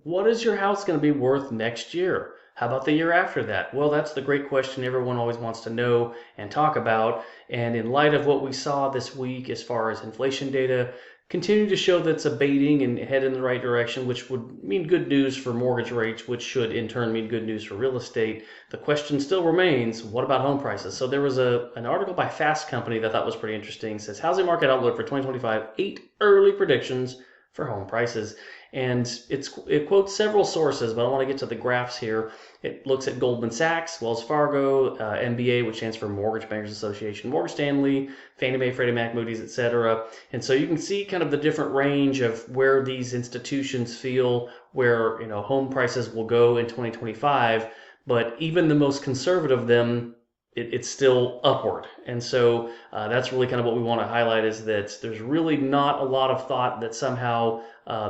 What is your house going to be worth next year? How about the year after that? Well, that's the great question everyone always wants to know and talk about. And in light of what we saw this week as far as inflation data, continue to show that it's abating and head in the right direction, which would mean good news for mortgage rates, which should in turn mean good news for real estate. The question still remains, what about home prices? So there was an article by Fast Company that I thought was pretty interesting. It says, Housing Market Outlook for 2025, 8 early predictions for home prices. And it quotes several sources, but I want to get to the graphs here. It looks at Goldman Sachs, Wells Fargo, MBA, which stands for Mortgage Bankers Association, Morgan Stanley, Fannie Mae, Freddie Mac, Moody's, etc. And so you can see kind of the different range of where these institutions feel where home prices will go in 2025. But even the most conservative of them, it's still upward. And so that's really kind of what we want to highlight, is that there's really not a lot of thought that somehow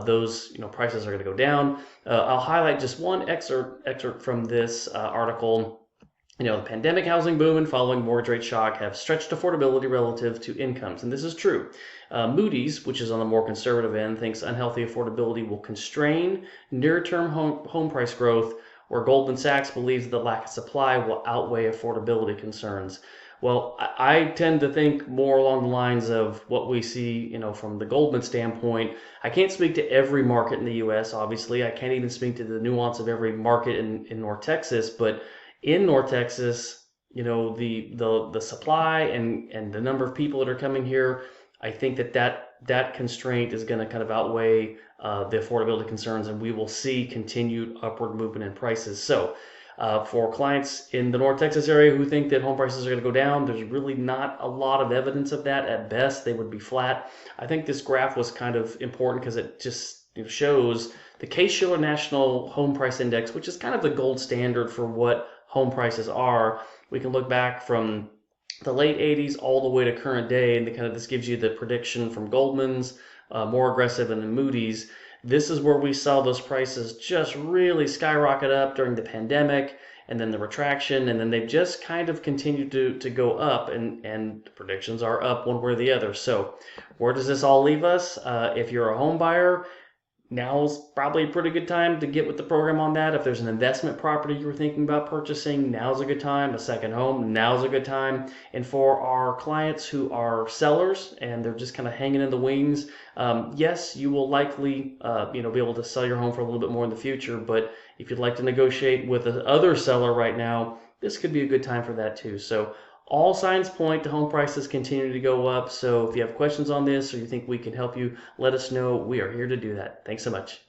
those prices are going to go down. I'll highlight just one excerpt from this article. The pandemic housing boom and following mortgage rate shock have stretched affordability relative to incomes, and this is true. Moody's, which is on the more conservative end, thinks unhealthy affordability will constrain near-term home price growth, where Goldman Sachs believes the lack of supply will outweigh affordability concerns. Well, I tend to think more along the lines of what we see, from the Goldman standpoint. I can't speak to every market in the U.S., obviously. I can't even speak to the nuance of every market in North Texas, but in North Texas, the supply and the number of people that are coming here, I think that constraint is going to kind of outweigh the affordability concerns, and we will see continued upward movement in prices. So for clients in the North Texas area who think that home prices are going to go down, there's really not a lot of evidence of that. At best, they would be flat. I think this graph was kind of important because it just shows the Case-Shiller National Home Price Index, which is kind of the gold standard for what home prices are. We can look back from the late 80s all the way to current day, and this gives you the prediction from Goldman's, more aggressive, and then Moody's. This is where we saw those prices just really skyrocket up during the pandemic, and then the retraction, and then they've just kind of continued to go up, and the predictions are up one way or the other. So where does this all leave us? If you're a home buyer, now's probably a pretty good time to get with the program on that. If there's an investment property you were thinking about purchasing, now's a good time. A second home, now's a good time. And for our clients who are sellers and they're just kind of hanging in the wings, yes, you will likely be able to sell your home for a little bit more in the future. But if you'd like to negotiate with the other seller right now, this could be a good time for that too. So all signs point to home prices continuing to go up. So if you have questions on this or you think we can help you, let us know. We are here to do that. Thanks so much.